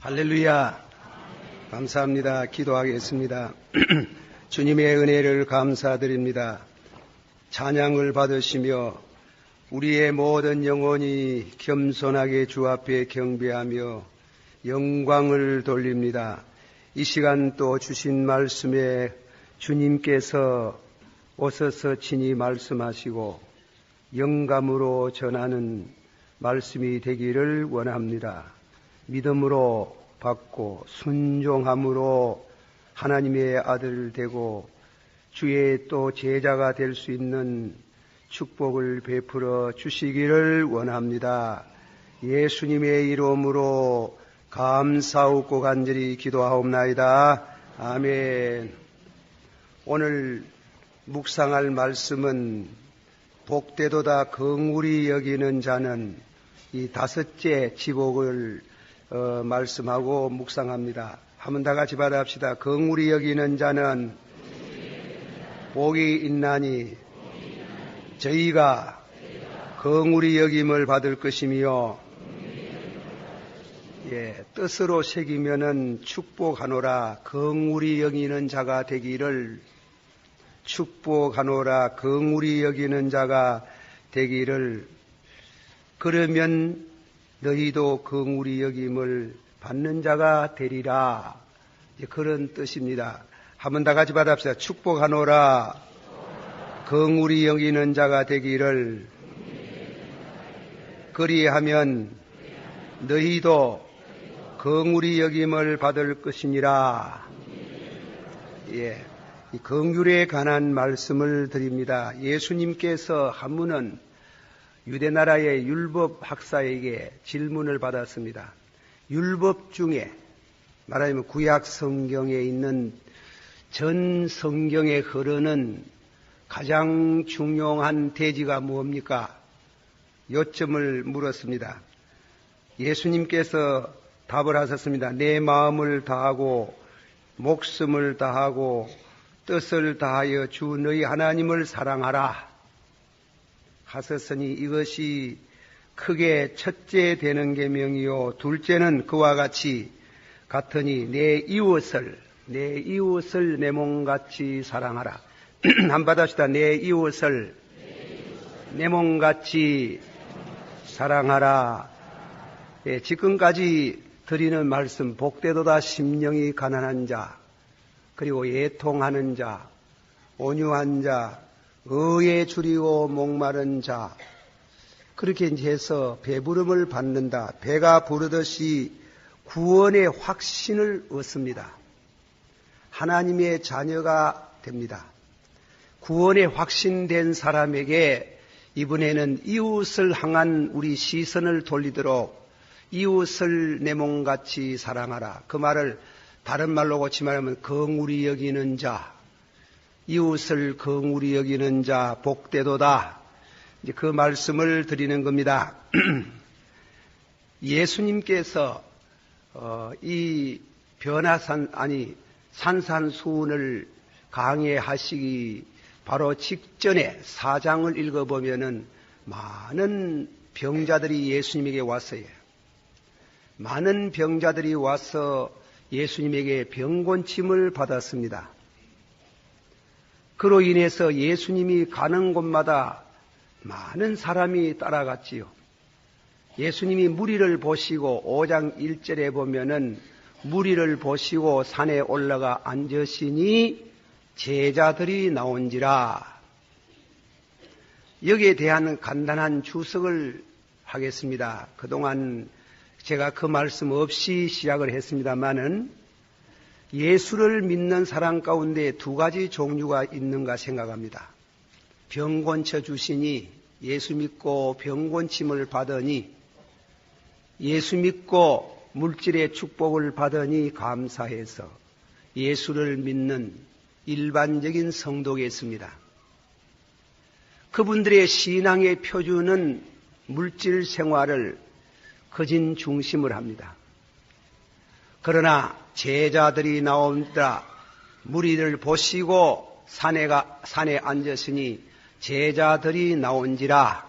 할렐루야. 감사합니다. 기도하겠습니다. 주님의 은혜를 감사드립니다. 찬양을 받으시며 우리의 모든 영혼이 겸손하게 주 앞에 경배하며 영광을 돌립니다. 이 시간 또 주신 말씀에 주님께서 오셔서 친히 말씀하시고 영감으로 전하는 말씀이 되기를 원합니다. 믿음으로 받고 순종함으로 하나님의 아들 되고 주의 또 제자가 될 수 있는 축복을 베풀어 주시기를 원합니다. 예수님의 이름으로 감사하고 간절히 기도하옵나이다. 아멘. 오늘 묵상할 말씀은 복되도다 긍휼히 여기는 자는 이 다섯째 지복을 말씀하고 묵상합니다. 한번 다 같이 받아합시다. 긍휼히 여기는 자는 복이 있나니 저희가 긍휼히 여김을 받을 것이며, 뜻으로 새기면은 축복하노라. 긍휼히 여기는 자가 되기를 축복하노라. 긍휼히 여기는 자가 되기를. 그러면 너희도 긍휼히 여김을 받는 자가 되리라. 그런 뜻입니다. 한번 다 같이 받아봅시다. 축복하노라. 긍휼히 여기는 자가 되기를. 그리하면 너희도 긍휼히 여김을 받을 것이니라. 이 긍휼에 관한 말씀을 드립니다. 예수님께서 한 분은 유대나라의 율법 학사에게 질문을 받았습니다. 율법 중에 말하자면 구약 성경에 있는 전 성경에 흐르는 가장 중요한 대지가 뭡니까? 요점을 물었습니다. 예수님께서 답을 하셨습니다. 내 마음을 다하고 목숨을 다하고 뜻을 다하여 주 너희 하나님을 사랑하라 하셨으니 이것이 크게 첫째 되는 계명이요 둘째는 그와 같이 같으니 내 이웃을 내 몸같이 사랑하라. 한 받아시다. 내 이웃을 내 몸같이 사랑하라. 지금까지 드리는 말씀 복되도다 심령이 가난한 자, 그리고 애통하는 자, 온유한 자, 의에 줄이고 목마른 자, 그렇게 해서 배부름을 받는다. 배가 부르듯이 구원의 확신을 얻습니다. 하나님의 자녀가 됩니다. 구원의 확신된 사람에게 이번에는 이웃을 향한 우리 시선을 돌리도록 이웃을 내 몸같이 사랑하라. 그 말을 다른 말로 고치말하면 긍휼히 여기는 자, 이웃을 긍휼히 여기는 자 복되도다. 이제 그 말씀을 드리는 겁니다. 예수님께서 이 산산수훈을 강해하시기 바로 직전에 4장을 읽어보면은 많은 병자들이 예수님에게 왔어요. 많은 병자들이 와서 예수님에게 병곤침을 받았습니다. 그로 인해서 예수님이 가는 곳마다 많은 사람이 따라갔지요. 예수님이 무리를 보시고 5장 1절에 보면은 무리를 보시고 산에 올라가 앉으시니 제자들이 나온지라. 여기에 대한 간단한 주석을 하겠습니다. 그동안 제가 그 말씀 없이 시작을 했습니다마는 예수를 믿는 사람 가운데 두 가지 종류가 있는가 생각합니다. 병 고쳐 주시니 예수 믿고 병 고침을 받으니 예수 믿고 물질의 축복을 받으니 감사해서 예수를 믿는 일반적인 성도가 있습니다. 그분들의 신앙의 표준은 물질 생활을 거진 중심을 합니다. 그러나 제자들이 나온다. 무리를 보시고 산에 앉으시니 제자들이 나온지라.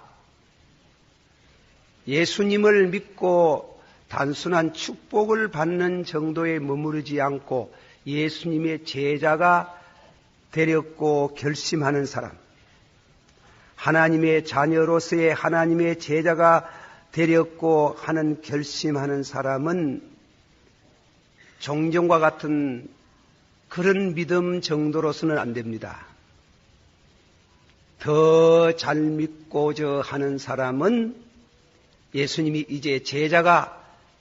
예수님을 믿고 단순한 축복을 받는 정도에 머무르지 않고 예수님의 제자가 되려고 결심하는 사람, 하나님의 자녀로서의 하나님의 제자가 되려고 하는 결심하는 사람은 종전과 같은 그런 믿음 정도로서는 안 됩니다. 더 잘 믿고자 하는 사람은 예수님이 이제 제자가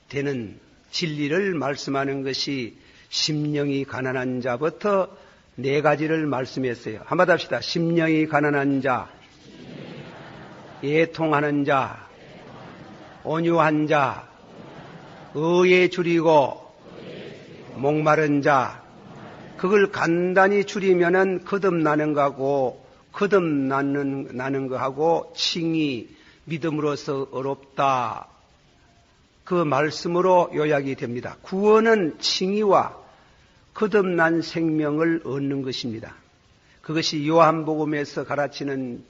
되는 진리를 말씀하는 것이 심령이 가난한 자부터 4가지를 말씀했어요. 한마디 합시다. 심령이 가난한 자, 애통하는 자, 온유한 자, 의에 줄이고 목마른 자. 그걸 간단히 줄이면은 거듭나는 거하고 거듭나는 거하고 칭이 믿음으로서 어렵다. 그 말씀으로 요약이 됩니다. 구원은 칭의와 거듭난 생명을 얻는 것입니다. 그것이 요한복음에서 가르치는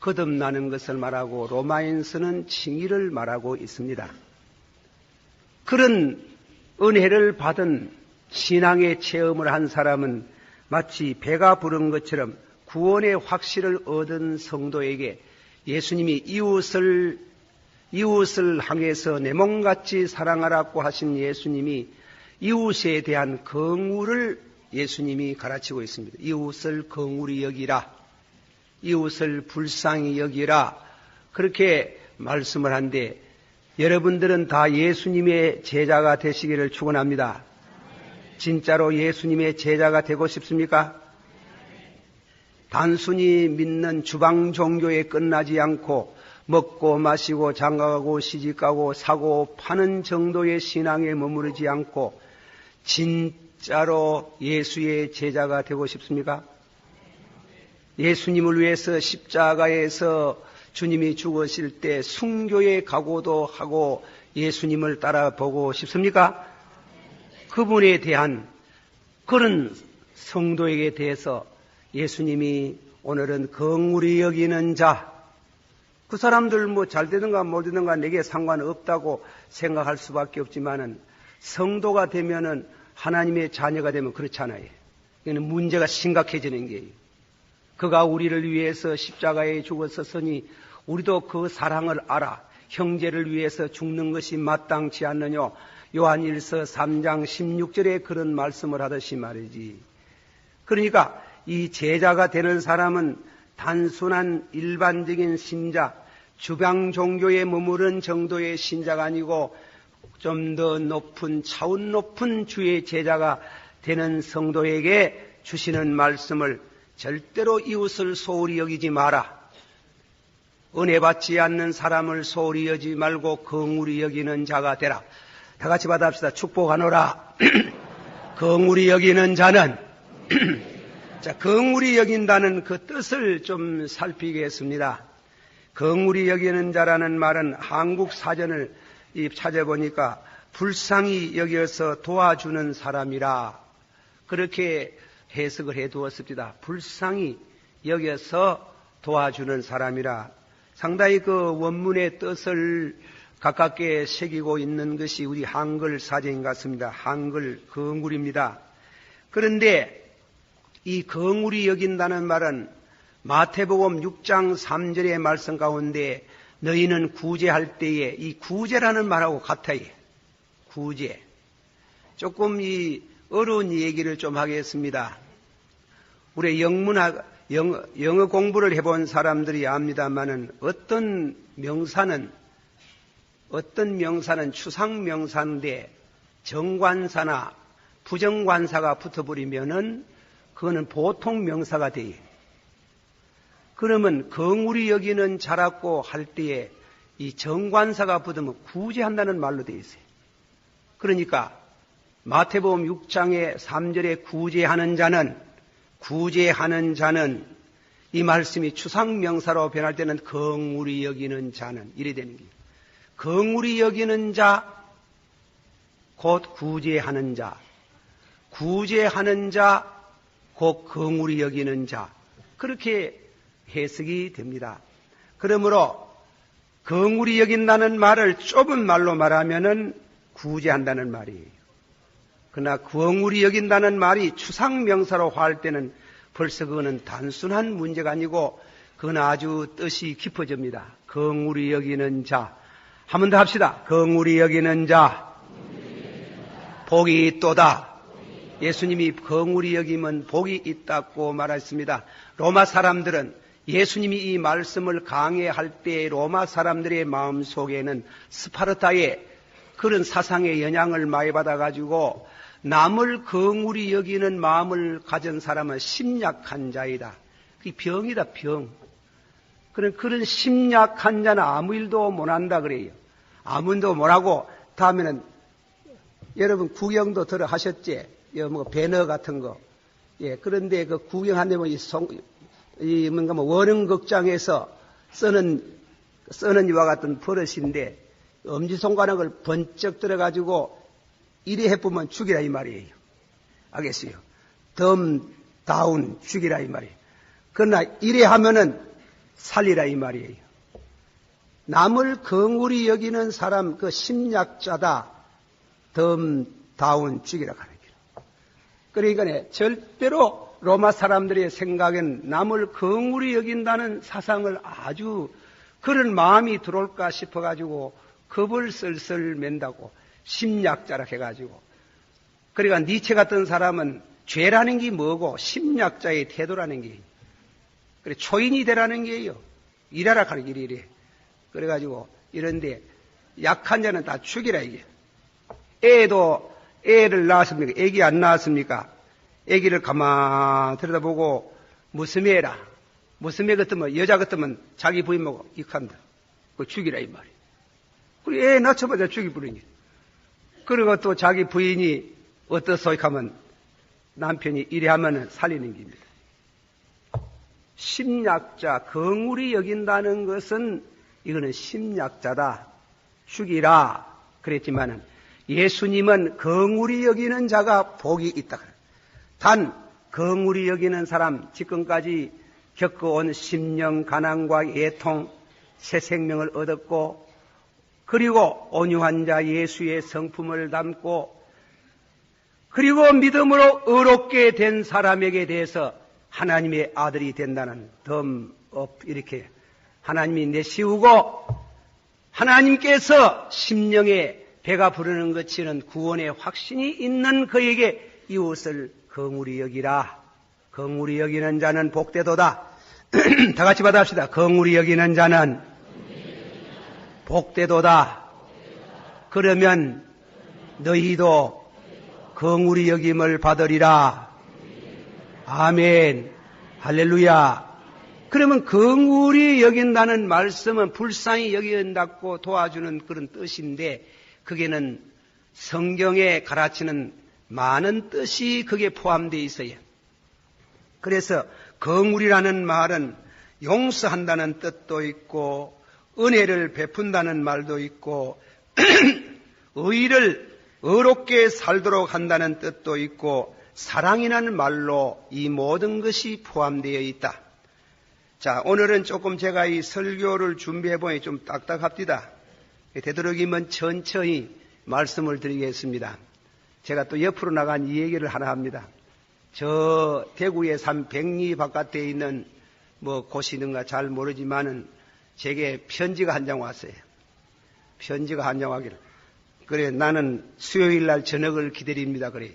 거듭나는 것을 말하고 로마인서는 칭의를 말하고 있습니다. 그런 은혜를 받은 신앙의 체험을 한 사람은 마치 배가 부른 것처럼 구원의 확실을 얻은 성도에게 예수님이 이웃을 향해서 내 몸같이 사랑하라고 하신 예수님이 이웃에 대한 긍휼을 예수님이 가르치고 있습니다. 이웃을 긍휼히 여기라. 이웃을 불쌍히 여기라. 그렇게 말씀을 한데 여러분들은 다 예수님의 제자가 되시기를 축원합니다. 진짜로 예수님의 제자가 되고 싶습니까? 단순히 믿는 주방 종교에 끝나지 않고 먹고 마시고 장가가고 시집가고 사고 파는 정도의 신앙에 머무르지 않고 진짜로 예수의 제자가 되고 싶습니까? 예수님을 위해서 십자가에서 주님이 죽으실 때 순교의 각오도 하고 예수님을 따라보고 싶습니까? 그분에 대한 그런 성도에게 대해서 예수님이 오늘은 긍휼히 여기는 자, 그 사람들 뭐 잘 되든가 못 되든가 내게 상관없다고 생각할 수밖에 없지만은 성도가 되면은 하나님의 자녀가 되면 그렇잖아요. 이거는 문제가 심각해지는 게예요. 그가 우리를 위해서 십자가에 죽었으니 우리도 그 사랑을 알아 형제를 위해서 죽는 것이 마땅치 않느냐. 요한일서 3장 16절에 그런 말씀을 하듯이 말이지. 그러니까 이 제자가 되는 사람은 단순한 일반적인 신자, 주방 종교에 머무른 정도의 신자가 아니고 좀 더 높은 차원 높은 주의 제자가 되는 성도에게 주시는 말씀을 절대로 이웃을 소홀히 여기지 마라. 은혜 받지 않는 사람을 소홀히 여기지 말고 긍휼히 여기는 자가 되라. 다 같이 받아합시다. 축복하노라. 긍휼히 여기는 자는 자, 긍휼히 여긴다는 그 뜻을 좀 살피겠습니다. 긍휼히 여기는 자라는 말은 한국 사전을 찾아보니까 불쌍히 여겨서 도와주는 사람이라 그렇게 해석을 해두었습니다. 불쌍히 여겨서 도와주는 사람이라. 상당히 그 원문의 뜻을 가깝게 새기고 있는 것이 우리 한글 사전 같습니다. 한글 긍휼입니다. 그런데 이 긍휼히 여긴다는 말은 마태복음 6장 3절의 말씀 가운데 너희는 구제할 때에 이 구제라는 말하고 같아요. 구제. 조금 이 어려운 얘기를 좀 하겠습니다. 우리 영어 공부를 해본 사람들이 압니다만은 어떤 명사는 추상 명사인데 정관사나 부정관사가 붙어버리면은 그거는 보통 명사가 돼요. 그러면 긍휼히 여기는 자라고 할 때에 이 정관사가 붙으면 구제한다는 말로 되어 있어요. 그러니까 마태복음 6장의 3절에 구제하는 자는 이 말씀이 추상명사로 변할 때는 긍휼히 여기는 자는 이래 되는 거예요. 긍휼히 여기는 자, 곧 구제하는 자. 구제하는 자, 곧 긍휼히 여기는 자. 그렇게 해석이 됩니다. 그러므로 긍휼히 여긴다는 말을 좁은 말로 말하면은 구제한다는 말이에요. 그러나 긍휼히 여긴다는 말이 추상명사로 화할 때는 벌써 그거는 단순한 문제가 아니고 그건 아주 뜻이 깊어집니다. 긍휼히 여기는 자. 한 번 더 합시다. 긍휼히 여기는 자. 복이 있도다. 예수님이 긍휼히 여기면 복이 있다고 말했습니다. 로마 사람들은 예수님이 이 말씀을 강해할 때 로마 사람들의 마음 속에는 스파르타의 그런 사상의 영향을 많이 받아가지고 남을 긍휼히 여기는 마음을 가진 사람은 심약한 자이다. 그게 병이다, 병. 그런 심약한 자는 아무 일도 못한다 그래요. 아무 일도 못하고 다음에는 여러분 구경도 들어 하셨지? 뭐 배너 같은 거. 예, 그런데 그 구경하려면 이 뭔가 뭐 원흥극장에서 쓰는 이와 같은 버릇인데 엄지손가락을 번쩍 들어가지고 이래 해보면 죽이라 이 말이에요. 알겠어요? 다운 죽이라 이 말이에요. 그러나 이래 하면은 살리라 이 말이에요. 남을 긍휼히 여기는 사람 그 심약자다. 다운 죽이라 하는 길. 그러니까 절대로 로마 사람들의 생각엔 남을 긍휼히 여긴다는 사상을 아주 그런 마음이 들어올까 싶어가지고 겁을 쓸쓸 맨다고 심약자라 해가지고. 그러니까 니체 같은 사람은 죄라는 게 뭐고 심약자의 태도라는 게 그래 초인이 되라는 게예요. 일하라 하는 길이 이래. 그래가지고 이런데 약한 자는 다 죽이라 이게. 애를 낳았습니까? 애기 안 낳았습니까? 애기를 가만 들여다보고 무슨 애라. 무슨 애 같으면 여자 같으면 자기 부인 보고 익한다. 그거 죽이라 이 말이에요. 그리고 애 낳자마자 죽이버리니. 그리고 또 자기 부인이 어떠소이 하면 남편이 이래 하면은 살리는 겁니다. 심약자, 긍휼히 여긴다는 것은 이거는 심약자다. 죽이라. 그랬지만은 예수님은 긍휼히 여기는 자가 복이 있다. 단 긍휼히 여기는 사람 지금까지 겪어온 심령 가난과 애통 새 생명을 얻었고 그리고 온유한 자 예수의 성품을 담고 그리고 믿음으로 의롭게 된 사람에게 대해서 하나님의 아들이 된다는 이렇게 하나님이 내세우고 하나님께서 심령에 배가 부르는 것처럼 구원의 확신이 있는 그에게 이웃을 긍휼히 여기라. 긍휼히 여기는 자는 복되도다. 다 같이 받아합시다. 긍휼히 여기는 자는 복되도다. 그러면 너희도 긍휼히 여김을 받으리라. 아멘. 할렐루야. 그러면 긍휼히 여긴다는 말씀은 불쌍히 여긴다고 도와주는 그런 뜻인데 그게는 성경에 가르치는 많은 뜻이 그게 포함되어 있어요. 그래서 긍휼이라는 말은 용서한다는 뜻도 있고 은혜를 베푼다는 말도 있고 의를 의롭게 살도록 한다는 뜻도 있고 사랑이라는 말로 이 모든 것이 포함되어 있다. 자, 오늘은 조금 제가 이 설교를 준비해보니 좀 딱딱합니다. 되도록이면 천천히 말씀을 드리겠습니다. 제가 또 옆으로 나간 이 얘기를 하나 합니다. 저 대구의 산 백리 바깥에 있는 뭐 곳이 있는가 잘 모르지만은 제게 편지가 한 장 왔어요. 편지가 한 장 와기를. 그래, 나는 수요일 날 저녁을 기다립니다. 그래요.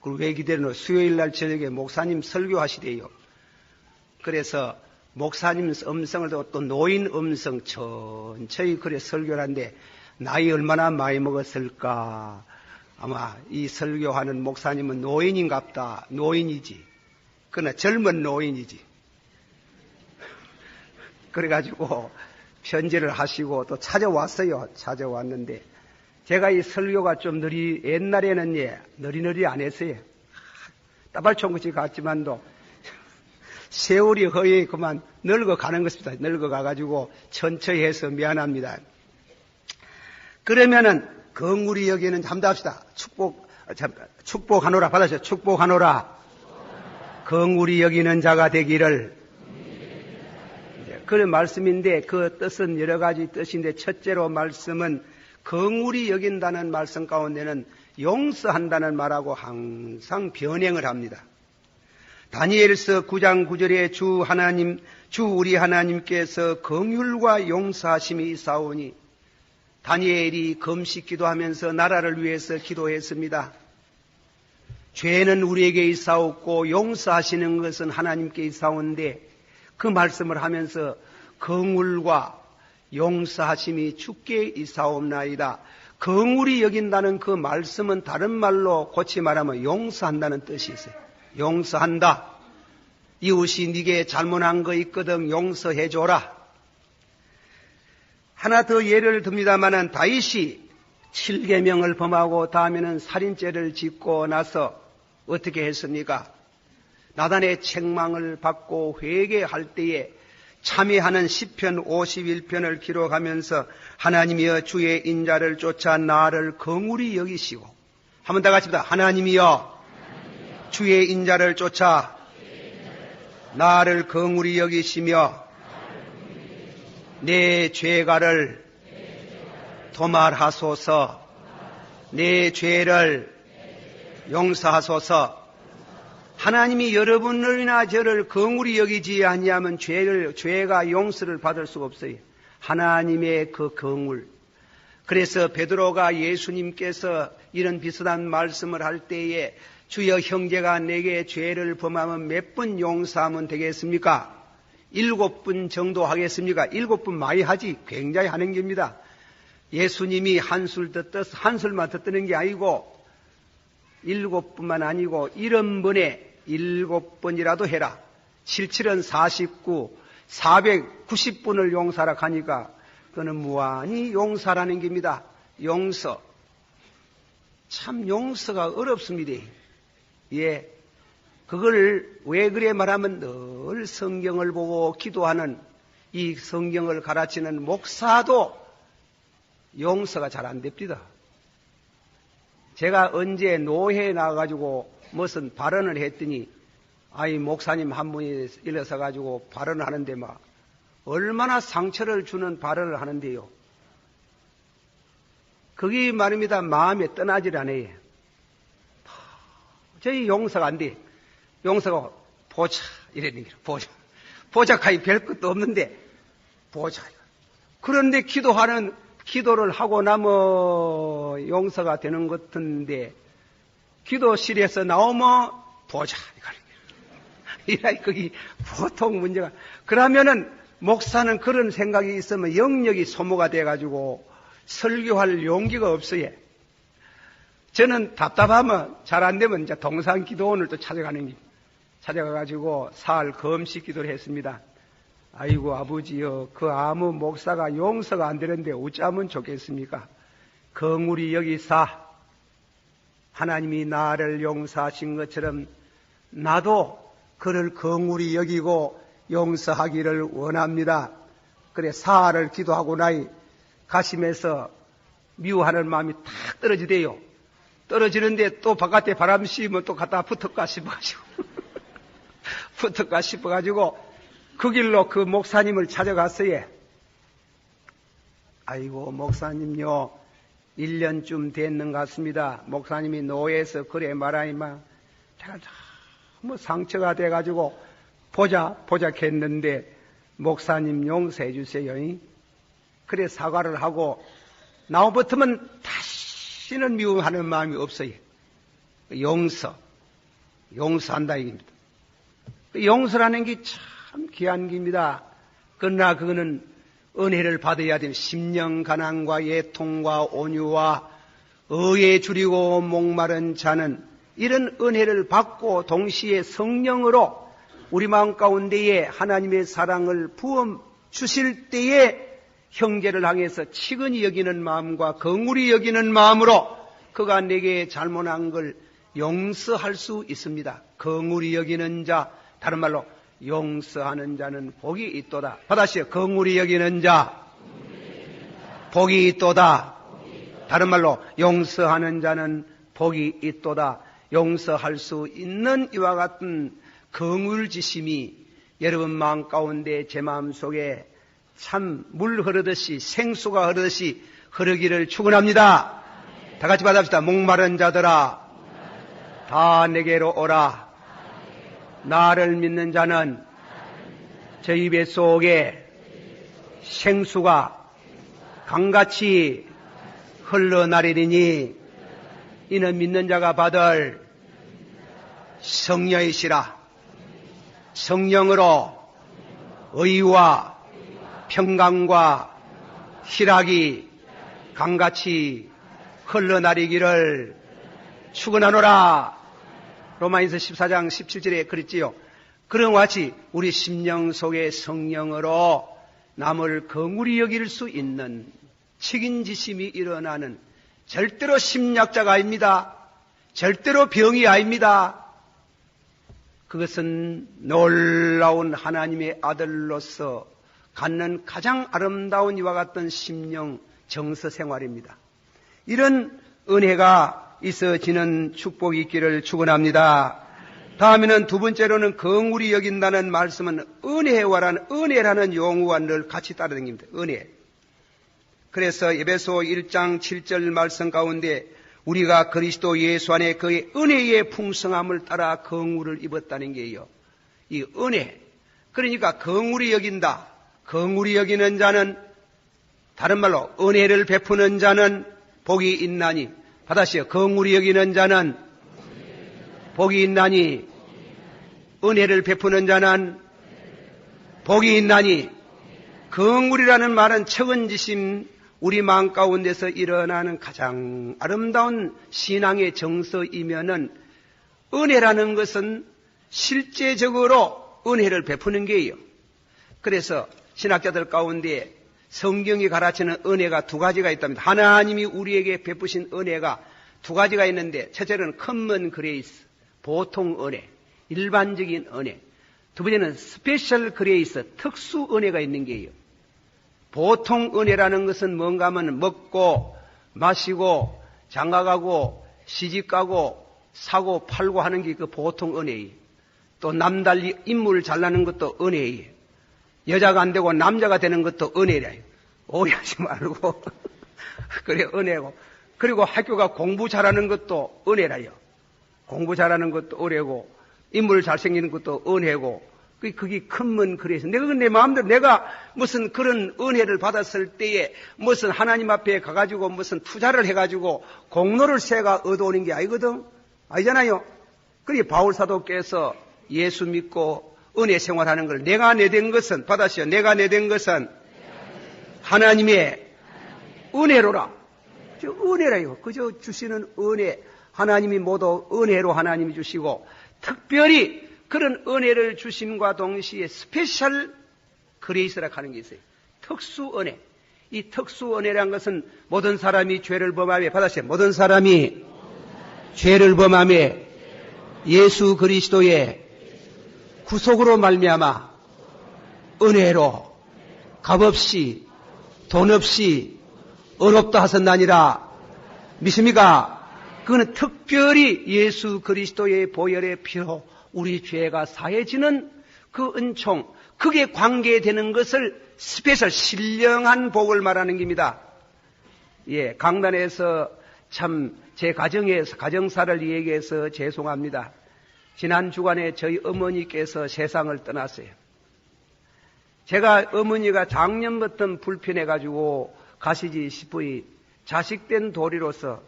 그리고 왜 기다리노? 수요일 날 저녁에 목사님 설교하시대요. 그래서 목사님 음성을 듣고 또 노인 음성 천천히 그래 설교를 하는데 나이 얼마나 많이 먹었을까? 아마 이 설교하는 목사님은 노인인갑다. 노인이지. 그러나 젊은 노인이지. 그래가지고 편지를 하시고 또 찾아왔어요. 찾아왔는데 제가 이 설교가 좀 옛날에는 느리느리 안 했어요. 따발총같이 갔지만도 세월이 거의 그만 늙어가는 것입니다. 늙어가가지고 천천히 해서 미안합니다. 그러면은 긍휼히 여기는 한번 합시다. 축복하노라. 받아서 축복하노라. 긍휼히 여기는 자가 되기를. 그런 말씀인데 그 뜻은 여러 가지 뜻인데 첫째로 말씀은 긍휼히 여긴다는 말씀 가운데는 용서한다는 말하고 항상 변행을 합니다. 다니엘서 9장 9절에 주 우리 하나님께서 긍휼과 용서하심이 있사오니, 다니엘이 금식 기도하면서 나라를 위해서 기도했습니다. 죄는 우리에게 있사옵고 용서하시는 것은 하나님께 있사온데, 그 말씀을 하면서 긍휼과 용서하심이 주께 있사옵나이다. 긍휼히 여긴다는 그 말씀은 다른 말로 고치 말하면 용서한다는 뜻이 있어요. 용서한다. 이웃이 네게 잘못한 거 있거든 용서해 줘라. 하나 더 예를 듭니다마는, 다윗이 7계명을 범하고 다음에는 살인죄를 짓고 나서 어떻게 했습니까? 나단의 책망을 받고 회개할 때에 참회하는 시편 51편을 기록하면서, 하나님이여 주의 인자를 쫓아 나를 긍휼히 여기시고, 한 번 다 같이 합니다. 하나님이여 주의 인자를 쫓아 나를 긍휼히 여기시며 내 죄가를 도말하소서. 내 죄를 용서하소서. 하나님이 여러분들이나 저를 긍휼히 여기지 아니하면 죄가 용서를 받을 수가 없어요. 하나님의 그 긍휼. 그래서 베드로가 예수님께서 이런 비슷한 말씀을 할 때에, 주여 형제가 내게 죄를 범하면 몇 번 용서하면 되겠습니까? 7번 정도 하겠습니까? 7번 많이 하지. 굉장히 하는 겁니다. 예수님이 한술만 듣는 게 아니고 7번만 아니고 70번에 7번이라도 해라. 77은 49, 490번을 용서하라 하니까 그거는 무한히 용서라는 겁니다. 용서. 참 용서가 어렵습니다. 예. 그걸 왜 그래 말하면 늘 성경을 보고 기도하는, 이 성경을 가르치는 목사도 용서가 잘 안 됩니다. 제가 언제 노회에 나가가지고 무슨 발언을 했더니, 아이 목사님 한 분이 일어서 가지고 발언을 하는데 막 얼마나 상처를 주는 발언을 하는데요. 그게 말입니다. 마음에 떠나질 않아요. 저희 용서가 안 돼. 용서가 보자 이랬는 거예요. 보자. 보자카이 별 것도 없는데 보자. 그런데 기도를 하고 나면 용서가 되는 것 같은데, 기도실에서 나오면 보자. 이라 그게 보통 문제가. 그러면은 목사는 그런 생각이 있으면 영역이 소모가 돼가지고 설교할 용기가 없어요. 저는 답답하면 잘 안 되면 이제 동산기도원을 또 찾아가는 게, 찾아가가지고 사흘 금식 기도를 했습니다. 아이고 아버지여, 그 아무 목사가 용서가 안 되는데 어쩌면 좋겠습니까? 긍휼히 여기사 하나님이 나를 용서하신 것처럼 나도 그를 긍휼히 여기고 용서하기를 원합니다. 그래 사흘을 기도하고 나이 가심에서 미워하는 마음이 탁 떨어지대요. 떨어지는데 또 바깥에 바람 씌우면 또 갖다 붙을까 싶어가지고 붙을까 싶어가지고 그 길로 그 목사님을 찾아갔어요. 아이고 목사님요, 1년쯤 됐는 것 같습니다. 목사님이 노예에서 그래 말하니만 제가 너무 상처가 돼가지고 보자했는데 목사님 용서해 주세요. 그래 사과를 하고 나오부터는 다시는 미움하는 마음이 없어요. 용서한다 이겁니다. 용서라는 게 참 귀한 겁니다. 그러나 그거는 은혜를 받아야 되는 심령 가난과 애통과 온유와 의에 줄이고 목마른 자는 이런 은혜를 받고 동시에 성령으로 우리 마음 가운데에 하나님의 사랑을 부어 주실 때에 형제를 향해서 치근히 여기는 마음과 긍휼히 여기는 마음으로 그가 내게 잘못한 걸 용서할 수 있습니다. 긍휼히 여기는 자, 다른 말로 용서하는 자는 복이 있도다. 받아시오. 긍휼히 여기는 자, 복이 있도다. 다른 말로 용서하는 자는 복이 있도다. 용서할 수 있는 이와 같은 긍휼지심이 여러분 마음 가운데 제 마음 속에 참 물 흐르듯이 생수가 흐르듯이 흐르기를 축원합니다. 다 같이 받아봅시다. 목마른 자들아 다 내게로 오라. 나를 믿는 자는 저 입 속에 생수가 강같이 흘러나리니 이는 믿는 자가 받을 성령이시라. 성령으로 의와 평강과 희락이 강같이 흘러나리기를 축원하노라. 로마인서 14장 17절에 그랬지요. 그런 같이 우리 심령 속의 성령으로 남을 긍휼히 여길 수 있는 책임지심이 일어나는, 절대로 심약자가 아닙니다. 절대로 병이 아닙니다. 그것은 놀라운 하나님의 아들로서 갖는 가장 아름다운 이와 같은 심령 정서 생활입니다. 이런 은혜가 있어지는 축복이 있기를 축원합니다. 다음에는 두 번째로는 긍휼히 여긴다는 말씀은 은혜라는 용어와 늘 같이 따라다닙니다. 은혜. 그래서 에베소 1장 7절 말씀 가운데 우리가 그리스도 예수 안에 그의 은혜의 풍성함을 따라 긍휼을 입었다는 게요. 이 은혜. 그러니까 긍휼히 여긴다. 긍휼히 여기는 자는, 다른 말로 은혜를 베푸는 자는 복이 있나니. 받아시오. 긍휼히 여기는 자는 복이 있나니, 은혜를 베푸는 자는 복이 있나니. 긍휼이라는 말은 책은지심, 우리 마음 가운데서 일어나는 가장 아름다운 신앙의 정서이면은, 은혜라는 것은 실제적으로 은혜를 베푸는 게예요. 그래서 신학자들 가운데 성경이 가르치는 은혜가 두 가지가 있답니다. 하나님이 우리에게 베푸신 은혜가 두 가지가 있는데, 첫째는 커먼 그레이스, 보통 은혜, 일반적인 은혜. 두 번째는 스페셜 그레이스, 특수 은혜가 있는 게예요. 보통 은혜라는 것은 뭔가 하면 먹고 마시고 장가가고 시집가고 사고 팔고 하는 게 그 보통 은혜예요. 또 남달리 인물 잘나는 것도 은혜예요. 여자가 안 되고 남자가 되는 것도 은혜래요. 오해하지 말고 그래, 은혜고. 그리고 학교가 공부 잘하는 것도 은혜라요. 공부 잘하는 것도 은혜고, 인물 잘생기는 것도 은혜고. 그게 큰문 그래서 내가 내 마음대로 내가 무슨 그런 은혜를 받았을 때에 무슨 하나님 앞에 가가지고 무슨 투자를 해가지고 공로를 세가 얻어오는 게 아니거든. 아니잖아요. 그게 바울 사도께서 예수 믿고 은혜 생활하는 걸, 내가 내된 것은, 받아시오. 내가 내된 것은 하나님의 은혜로라. 저 은혜라요. 그저 주시는 은혜. 하나님이 모두 은혜로 하나님이 주시고, 특별히 그런 은혜를 주심과 동시에 스페셜 그레이스라고 하는 게 있어요. 특수 은혜. 이 특수 은혜란 것은 모든 사람이 죄를 범하며, 받아시오. 모든 사람이 죄를 범하며 예수 그리스도의 구속으로 말미암아 은혜로 값없이 돈 없이 의롭다 하셨나니라. 믿습니까? 그는 특별히 예수 그리스도의 보혈의 피로 우리 죄가 사해지는 그 은총, 그게 관계되는 것을 스페셜 신령한 복을 말하는 겁니다. 예, 강단에서 참 제 가정사를 얘기해서 죄송합니다. 지난 주간에 저희 어머니께서 세상을 떠났어요. 제가 어머니가 작년부터 불편해가지고 가시지 싶으니 자식된 도리로서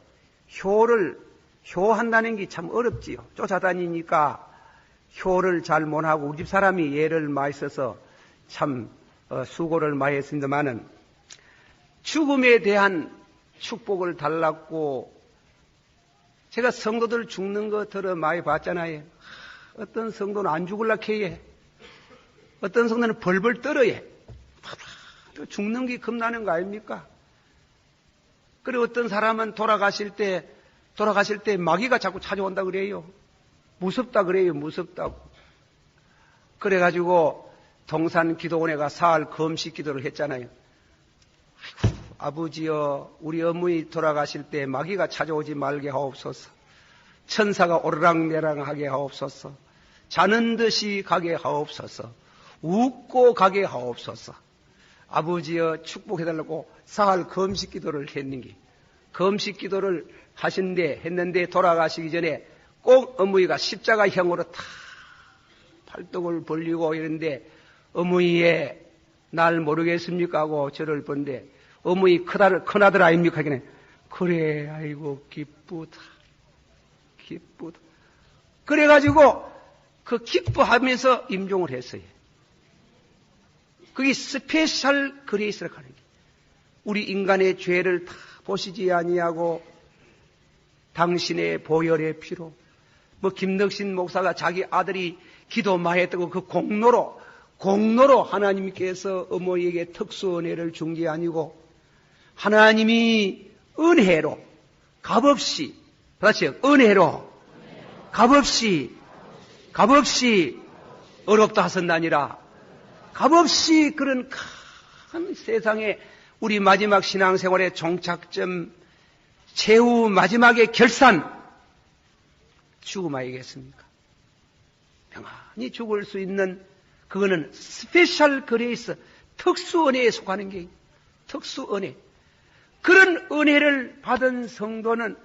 효한다는 게 참 어렵지요. 쫓아다니니까 효를 잘 못하고 우리 집 사람이 예를 많이 써서 참 수고를 많이 했습니다마는, 죽음에 대한 축복을 달랐고, 제가 성도들 죽는 거 들어 많이 봤잖아요. 어떤 성도는 안 죽을라 캐해. 어떤 성도는 벌벌 떨어해. 죽는 게 겁나는 거 아닙니까? 그리고 어떤 사람은 돌아가실 때 마귀가 자꾸 찾아온다 그래요. 무섭다 그래요. 무섭다고. 그래가지고 동산 기도원에 가 사흘 금식 기도를 했잖아요. 아이고, 아버지여, 우리 어머니 돌아가실 때 마귀가 찾아오지 말게 하옵소서. 천사가 오르락내락하게 하옵소서. 자는 듯이 가게 하옵소서. 웃고 가게 하옵소서. 아버지여 축복해달라고 사흘 금식 기도를 했는게, 금식 기도를 했는데 돌아가시기 전에 꼭 어머니가 십자가형으로 다 팔뚝을 벌리고 이런데, 어머니의 날 모르겠습니까 하고 저를 본데, 어머니 큰아들 아닙니까? 하기는 그래, 아이고 기쁘다. 그래가지고 그 기뻐하면서 임종을 했어요. 그게 스페셜 그레이스라고 하는 게, 우리 인간의 죄를 다 보시지 아니하고 당신의 보혈의 피로, 김덕신 목사가 자기 아들이 기도 많이 했다고 그 공로로 하나님께서 어머니에게 특수 은혜를 준 게 아니고, 하나님이 은혜로 값없이, 은혜로 값없이 어렵다 하선다니라, 값없이 그런 큰 세상에 우리 마지막 신앙생활의 종착점, 최후 마지막의 결산, 죽음 아니겠습니까? 평안히 죽을 수 있는, 그거는 스페셜 그레이스, 특수 은혜에 속하는 게, 특수 은혜. 그런 은혜를 받은 성도는,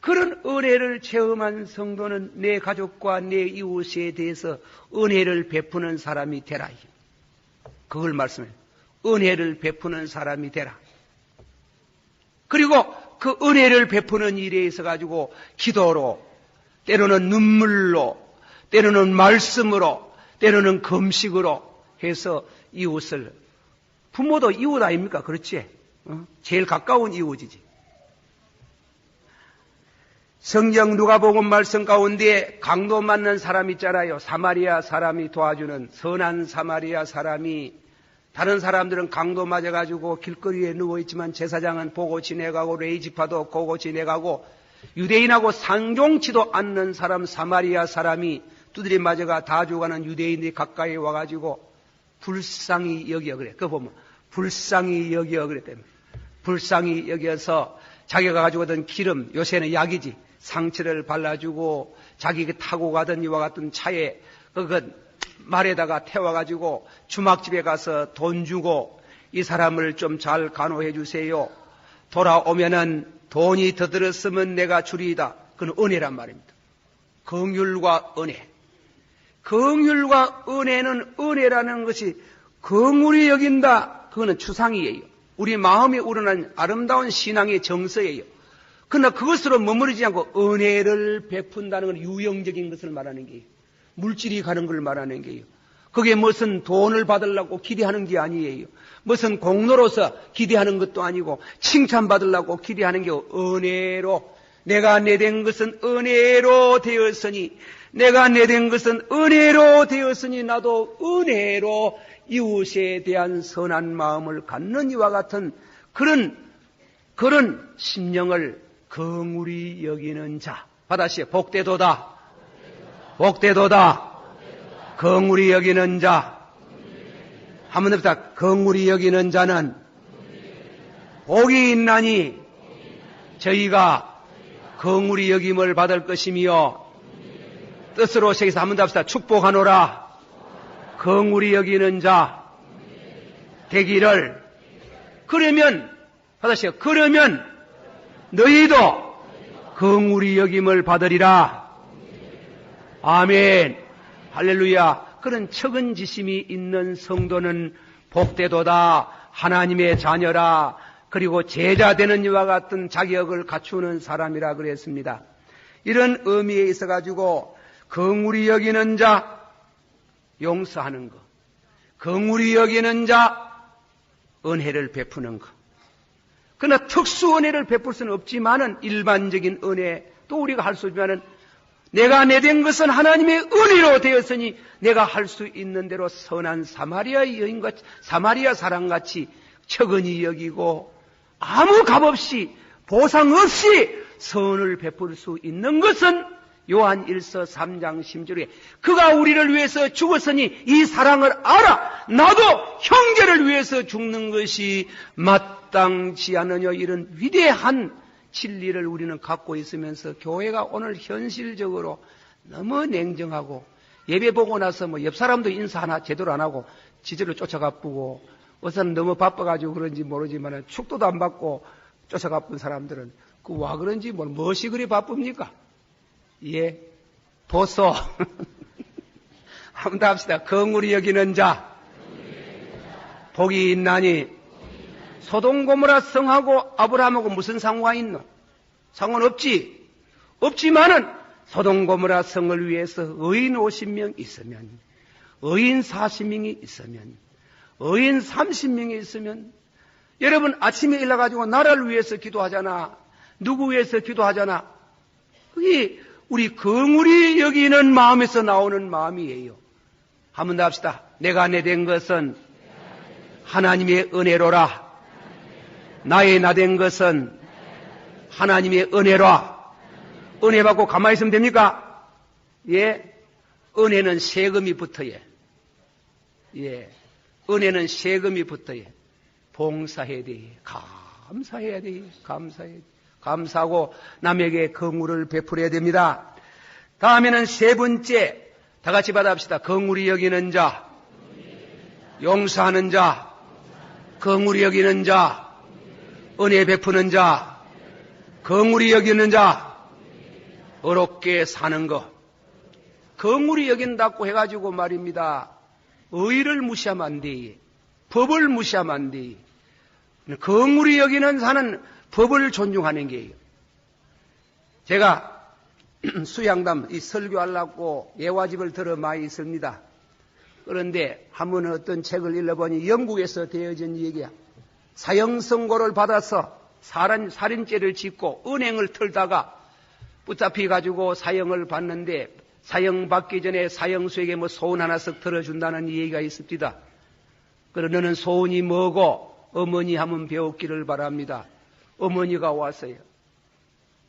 그런 은혜를 체험한 성도는 내 가족과 내 이웃에 대해서 은혜를 베푸는 사람이 되라. 그걸 말씀해요. 은혜를 베푸는 사람이 되라. 그리고 그 은혜를 베푸는 일에 있어 가지고 기도로, 때로는 눈물로, 때로는 말씀으로, 때로는 금식으로 해서 이웃을, 부모도 이웃 아닙니까? 그렇지? 제일 가까운 이웃이지. 성경 누가복음 말씀 가운데 강도 맞는 사람 있잖아요. 사마리아 사람이 도와주는 선한 사마리아 사람이, 다른 사람들은 강도 맞아가지고 길거리에 누워있지만 제사장은 보고 지내가고 레이지파도 보고 지내가고 유대인하고 상종치도 않는 사람 사마리아 사람이 두드려 맞아가 다 죽어가는 유대인들이 가까이 와가지고 불쌍히 여겨 그래. 그거 보면 불쌍히 여겨 그랬다며. 불쌍히 여겨서 자기가 가지고 오던 기름, 요새는 약이지, 상처를 발라주고 자기 타고 가던 이와 같은 차에 그 말에다가 태워가지고 주막집에 가서 돈 주고 이 사람을 좀 잘 간호해 주세요. 돌아오면은 돈이 더 들었으면 내가 주리이다. 그건 은혜란 말입니다. 긍휼과 은혜. 긍휼과 은혜는, 은혜라는 것이 긍휼히 여긴다. 그거는 추상이에요. 우리 마음에 우러난 아름다운 신앙의 정서예요. 그러나 그것으로 머무르지 않고 은혜를 베푼다는 건 유형적인 것을 말하는 게요. 물질이 가는 걸 말하는 게요. 그게 무슨 돈을 받으려고 기대하는 게 아니에요. 무슨 공로로서 기대하는 것도 아니고 칭찬받으려고 기대하는 게 은혜로, 내가 내된 것은 은혜로 되었으니, 내가 내된 것은 은혜로 되었으니 나도 은혜로 이웃에 대한 선한 마음을 갖는 이와 같은 그런 심령을 긍휼히 여기는 자. 받아시오. 복되도다. 복되도다. 긍휼히 여기는 자. 한번 더 긍휼히 여기는 자는 복이 있나니 저희가 긍휼히 여김을 받을 것이며, 뜻으로 새겨서 한번 더 합시다. 축복하노라. 긍휼히 여기는 자 되기를. 그러면 받으시오. 그러면 너희도 긍휼히 여김을 받으리라. 아멘. 할렐루야. 그런 척은지심이 있는 성도는 복되도다. 하나님의 자녀라. 그리고 제자 되는 이와 같은 자격을 갖추는 사람이라 그랬습니다. 이런 의미에 있어 가지고 긍휼히 여기는 자, 용서하는 것, 긍휼히 여기는 자, 은혜를 베푸는 것. 그러나 특수 은혜를 베풀 수는 없지만은 일반적인 은혜 또 우리가 할 수 있지만은, 내가 내된 것은 하나님의 은혜로 되었으니 내가 할 수 있는 대로 선한 사마리아 여인같이, 사마리아 사람같이 척은히 여기고 아무 값없이 보상 없이 선을 베풀 수 있는 것은 요한 1서 3장 10절에 그가 우리를 위해서 죽었으니 이 사랑을 알아. 나도 형제를 위해서 죽는 것이 마땅치 않으냐. 이런 위대한 진리를 우리는 갖고 있으면서 교회가 오늘 현실적으로 너무 냉정하고, 예배 보고 나서 옆 사람도 인사 하나 제대로 안 하고 지절로 쫓아가쁘고, 어서는 너무 바빠가지고 그런지 모르지만 축도도 안 받고 쫓아가쁜 사람들은 그 와 그런지 무엇이 그리 바쁩니까? 예, 보소. 한번 더 합시다. 긍휼히 여기는 자, 복이 있나니. 소돔 고모라 성하고 아브라함하고 무슨 상호가 있노? 상관없지. 없지만은 소돔 고모라 성을 위해서 의인 50명 있으면, 의인 40명이 있으면, 의인 30명이 있으면, 여러분 아침에 일어나가지고 나라를 위해서 기도하잖아. 누구 위해서 기도하잖아. 그게 우리 긍휼히 여기는 마음에서 나오는 마음이에요. 한번 더 합시다. 내가 나된 것은 하나님의 은혜로라. 나의 나된 것은 하나님의 은혜로라. 은혜 받고 가만히 있으면 됩니까? 예. 은혜는 세금이 붙어요. 예. 은혜는 세금이 붙어요. 봉사해야 돼. 감사해야 돼. 감사해야 돼. 감사하고 남에게 긍휼을 베풀어야 됩니다. 다음에는 세 번째, 다 같이 받아봅시다. 긍휼히 여기는 자, 용서하는 자, 긍휼히 여기는 자, 은혜 베푸는 자, 긍휼히 여기는 자, 어렵게 사는 것. 긍휼히 여긴다고 해가지고 말입니다. 의를 무시하면 안 돼. 법을 무시하면 안 돼. 긍휼히 여기는 자는 법을 존중하는 게예요. 제가 수양담 이 설교하려고 예화집을 들어 많이 있습니다. 그런데 한 번은 어떤 책을 읽어보니 영국에서 되어진 얘기야. 사형선고를 받아서 살인죄를 짓고 은행을 털다가 붙잡혀 가지고 사형을 받는데 사형 받기 전에 사형수에게 소원 하나씩 들어준다는 얘기가 있습니다. 그러나 너는 소원이 뭐고 어머니 하면 배웠기를 바랍니다. 어머니가 왔어요.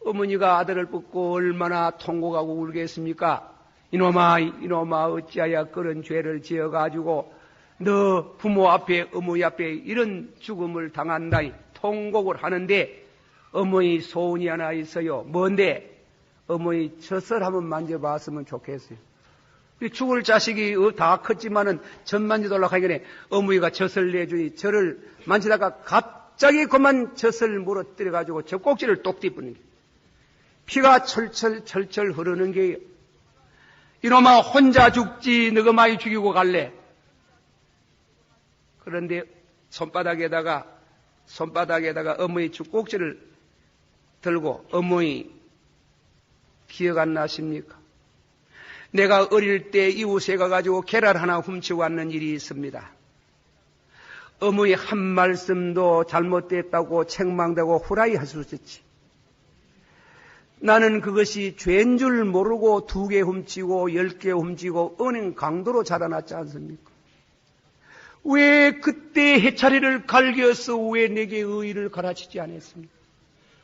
어머니가 아들을 뽑고 얼마나 통곡하고 울겠습니까? 이놈아 어찌하여 그런 죄를 지어가지고 너 부모 앞에 어머니 앞에 이런 죽음을 당한다니 통곡을 하는데 어머니 소원이 하나 있어요. 뭔데? 어머니 젖을 한번 만져봤으면 좋겠어요. 죽을 자식이 다 컸지만은 젖 만져달라고 하기 전에 어머니가 젖을 내주니 저를 만지다가 갑자기 그만 젖을 물어뜨려가지고 젖꼭지를 똑 띠뿌는 게 피가 철철 흐르는 게 이놈아 혼자 죽지 너가 많이 죽이고 갈래. 그런데 손바닥에다가 어머니 젖꼭지를 들고 어머니 기억 안 나십니까? 내가 어릴 때 이웃에 가가지고 계란 하나 훔치고 왔는 일이 있습니다. 어머니 한 말씀도 잘못됐다고 책망되고 후라이 할 수 있었지. 나는 그것이 죄인 줄 모르고 2개 훔치고 10개 훔치고 은행 강도로 자라났지 않습니까? 왜 그때 해차리를 갈겨서 왜 내게 의의를 가르치지 않았습니까?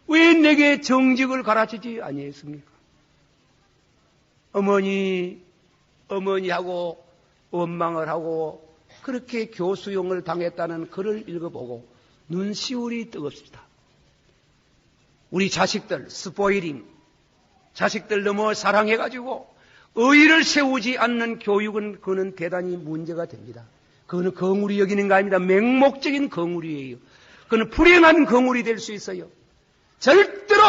왜 내게 정직을 가르치지 아니했습니까? 어머니하고 원망을 하고 그렇게 교수형을 당했다는 글을 읽어보고 눈시울이 뜨겁습니다. 우리 자식들 스포일링, 자식들 너무 사랑해가지고 의의를 세우지 않는 교육은 그는 대단히 문제가 됩니다. 그거는 긍휼히 여기는 거 아닙니다. 맹목적인 긍휼이에요. 그는 불행한 긍휼이 될 수 있어요. 절대로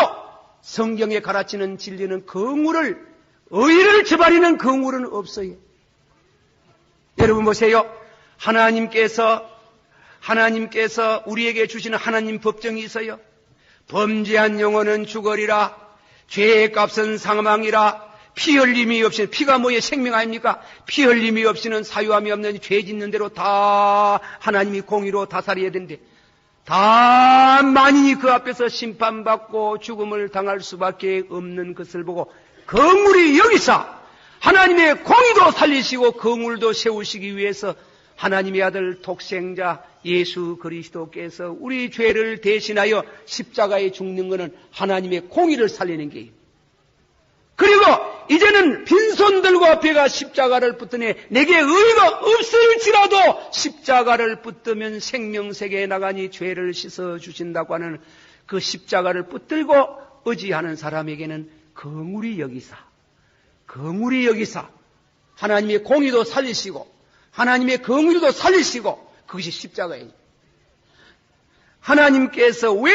성경에 가르치는 진리는 긍휼을 의의를 저버리는 긍휼은 없어요. 여러분 보세요. 하나님께서 우리에게 주시는 하나님 법정이 있어요. 범죄한 영혼은 죽으리라. 죄의 값은 사망이라. 피 흘림이 없이는, 피가 뭐예요? 생명 아닙니까? 피 흘림이 없이는 사유함이 없는 죄 짓는 대로 다 하나님이 공의로 다스려야 되는데 다 만인이 그 앞에서 심판받고 죽음을 당할 수밖에 없는 것을 보고 긍휼히 여기사 하나님의 공의도 살리시고 긍휼도 세우시기 위해서 하나님의 아들 독생자 예수 그리스도께서 우리 죄를 대신하여 십자가에 죽는 것은 하나님의 공의를 살리는 게요. 그리고 이제는 빈손 들고 앞에 가 십자가를 붙드니 내게 의의가 없을지라도 십자가를 붙들면 생명세계에 나가니 죄를 씻어주신다고 하는 그 십자가를 붙들고 의지하는 사람에게는 긍휼히 여기사 하나님의 공의도 살리시고 하나님의 긍휼도 살리시고 그것이 십자가예요. 하나님께서 왜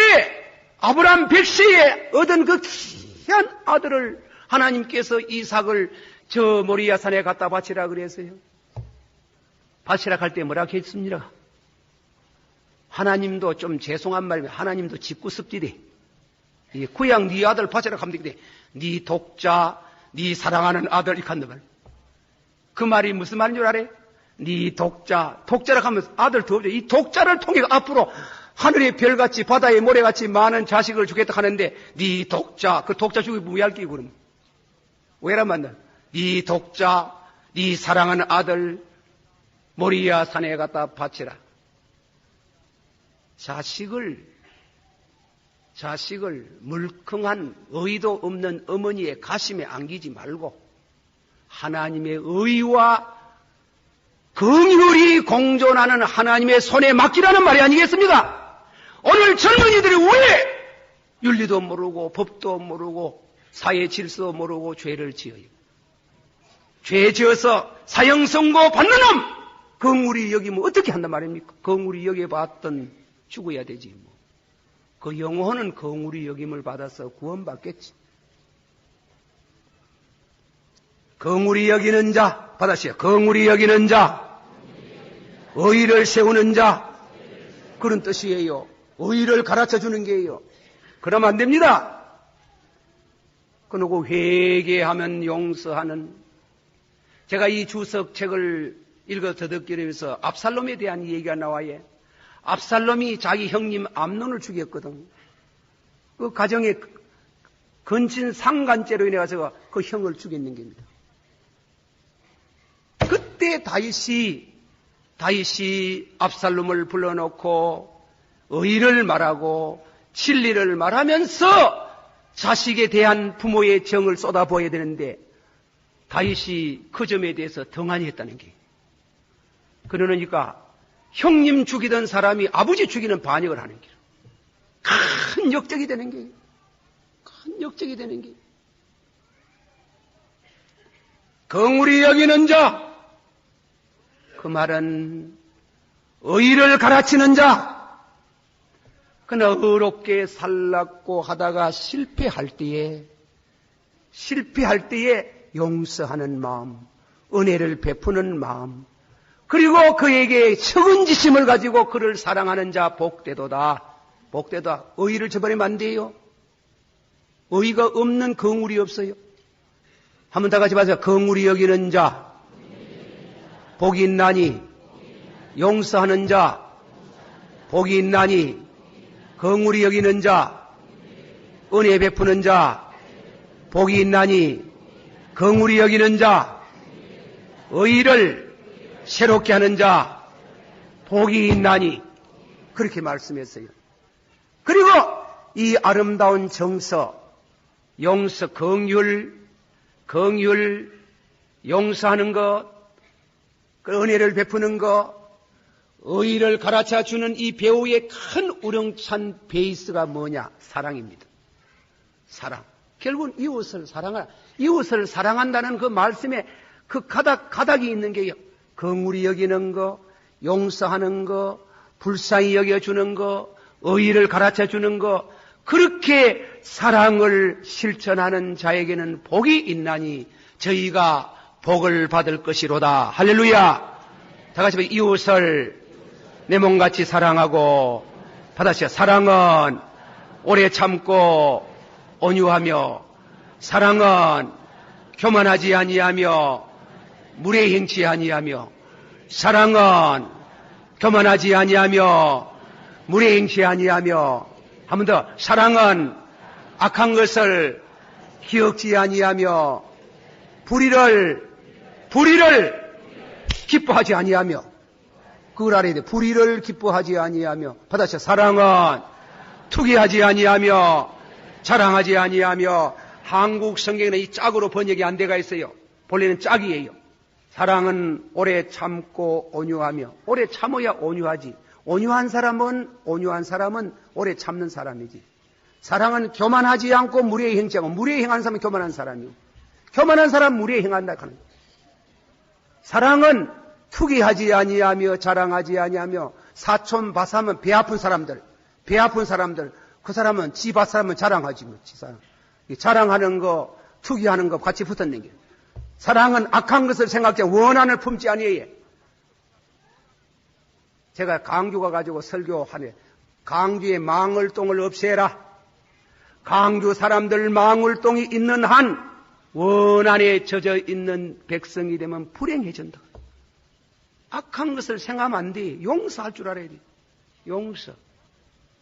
아브라함 백세에 얻은 그 귀한 아들을 하나님께서 이삭을 저 모리아 산에 갖다 바치라 그랬어요? 바치라 할 때 뭐라고 했습니까? 하나님도 좀 죄송한 말이면 하나님도 짓고 습디대. 그냥 네 아들 바치라 하면 되겠대. 네 독자, 네 사랑하는 아들 이렇게 한단 말이야. 그 말이 무슨 말인 줄 알아요? 네 독자라 하면 아들 더 없죠. 이 독자를 통해 앞으로 하늘의 별같이 바다의 모래같이 많은 자식을 주겠다 하는데 네 독자, 그 독자 죽이 무의할 끼고 그러면 왜란 말이야? 네 독자, 네 사랑하는 아들 모리아 산에 갖다 바치라. 자식을 물컹한 의도 없는 어머니의 가심에 안기지 말고 하나님의 의와 긍휼이 공존하는 하나님의 손에 맡기라는 말이 아니겠습니까? 오늘 젊은이들이 왜 윤리도 모르고 법도 모르고 사회 질서도 모르고 죄를 지어요? 죄 지어서 사형 선고 받는 놈 긍휼히 여기면 어떻게 한단 말입니까? 긍휼히 여겨봤던 죽어야 되지 뭐. 그 영혼은 긍휼히 여김을 받아서 구원받겠지. 긍휼히 여기는 자 받았어요. 긍휼히 여기는 자, 의를 세우는 자, 그런 뜻이에요. 의를 가르쳐 주는 게예요. 그러면 안 됩니다. 그리고 회개하면 용서하는. 제가 이 주석 책을 읽어 더듬기면서 압살롬에 대한 얘기가 나와요. 압살롬이 자기 형님 암논을 죽였거든. 그 가정에 근친 상간죄로 인해 가서 그 형을 죽였는 겁니다. 그때 다윗이 압살롬을 불러놓고 의를 말하고 진리를 말하면서 자식에 대한 부모의 정을 쏟아부어야 되는데 다윗이 그 점에 대해서 등한히 했다는 게. 그러니까 형님 죽이던 사람이 아버지 죽이는 반역을 하는 게. 큰 역적이 되는 게. 큰 역적이 되는 게. 긍휼히 여기는 자. 그 말은 의를 가르치는 자. 그러나 의롭게 살라고 하다가 실패할 때에 용서하는 마음, 은혜를 베푸는 마음, 그리고 그에게 측은지심을 가지고 그를 사랑하는 자 복되도다. 복되도다. 의를 저버리면 안 돼요. 의가 없는 긍휼이 없어요. 한번 다 같이 봐서 긍휼히 여기는 자, 복이 있나니, 용서하는 자, 복이 있나니, 긍휼히 여기는 자, 은혜 베푸는 자, 복이 있나니, 긍휼히 여기는 자, 의를 새롭게 하는 자, 복이 있나니, 그렇게 말씀했어요. 그리고 이 아름다운 정서, 용서, 긍휼, 용서하는 것, 그 은혜를 베푸는 것, 의를 가르쳐 주는 이 배우의 큰 우렁찬 베이스가 뭐냐? 사랑입니다. 사랑. 결국은 이웃을 사랑하라. 이웃을 사랑한다는 그 말씀에 그 가닥이 있는 게요. 긍휼히 여기는 거, 용서하는 거, 불쌍히 여겨주는 거, 의를 가르쳐 주는 거, 그렇게 사랑을 실천하는 자에게는 복이 있나니 저희가 복을 받을 것이로다. 할렐루야. 다 같이 이웃을 내 몸같이 사랑하고 받아시오. 사랑은 오래 참고 온유하며, 사랑은 교만하지 아니하며 무례 행치 아니하며, 사랑은 교만하지 아니하며 무례 행치 아니하며, 한 번 더, 사랑은 악한 것을 기억지 아니하며 불의를 기뻐하지 아니하며, 그걸 알아야 돼. 불의를 기뻐하지 아니하며. 받아서 사랑은 투기하지 아니하며 자랑하지 아니하며. 한국 성경에는 이 짝으로 번역이 안 돼가 있어요. 본래는 짝이에요. 사랑은 오래 참고 온유하며. 오래 참어야 온유하지. 온유한 사람은 오래 참는 사람이지. 사랑은 교만하지 않고 무례히 행치 않고, 무례히 행하는 사람은 교만한 사람이고, 교만한 사람은 무례히 행한다 하는 거예요. 사랑은 투기하지 아니하며 자랑하지 아니하며 사촌 바사하면 배 아픈 사람들, 그 사람은 지 밭 사람은 자랑하지 뭐. 자랑하는 거, 투기하는 거 같이 붙었는 게. 사랑은 악한 것을 생각해 원한을 품지 아니에요. 제가 강주 가가지고 설교하네. 강주의 망울동을 없애라. 강주 사람들 망울동이 있는 한 원한에 젖어 있는 백성이 되면 불행해진다. 악한 것을 생각하면 안 돼. 용서할 줄 알아야 돼. 용서.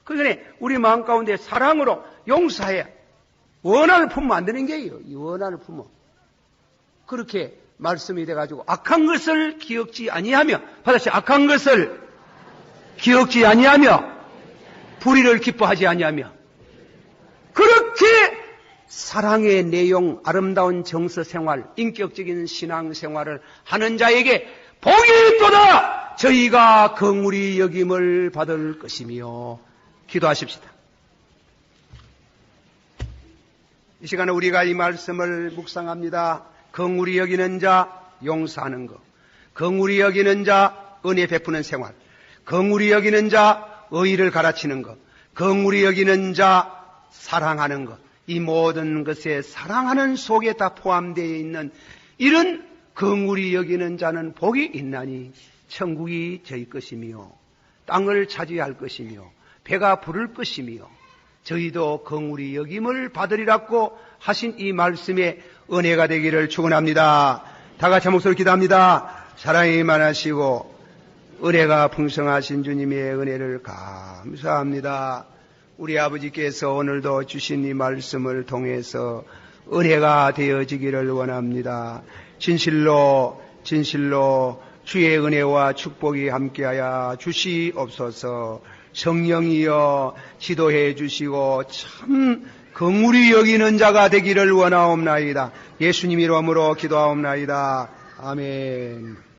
그 전에 우리 마음 가운데 사랑으로 용서해야 원한을 품으면 안 되는 게예요. 이 원한을 품어. 그렇게 말씀이 돼가지고 악한 것을 기억지 아니하며, 다시 악한 것을 기억지 아니하며, 불의를 기뻐하지 아니하며, 그렇게 사랑의 내용, 아름다운 정서 생활, 인격적인 신앙 생활을 하는 자에게 복이 있도다. 저희가 긍휼히 여김을 받을 것이며. 기도하십시다. 이 시간에 우리가 이 말씀을 묵상합니다. 긍휼히 여기는 자, 용서하는 것. 긍휼히 여기는 자, 은혜 베푸는 생활. 긍휼히 여기는 자, 의의를 가르치는 것. 긍휼히 여기는 자, 사랑하는 것. 이 모든 것에 사랑하는 속에 다 포함되어 있는 이런 긍휼히 여기는 자는 복이 있나니 천국이 저희 것이며 땅을 차지할 것이며 배가 부를 것이며 저희도 긍휼히 여김을 받으리라고 하신 이 말씀에 은혜가 되기를 축원합니다. 다 같이 한 목소리로 기도합니다. 사랑이 많으시고 은혜가 풍성하신 주님의 은혜를 감사합니다. 우리 아버지께서 오늘도 주신 이 말씀을 통해서 은혜가 되어지기를 원합니다. 진실로 주의 은혜와 축복이 함께하여 주시옵소서. 성령이여 지도해 주시고 참 긍휼히 여기는 자가 되기를 원하옵나이다. 예수님 이름으로 기도하옵나이다. 아멘.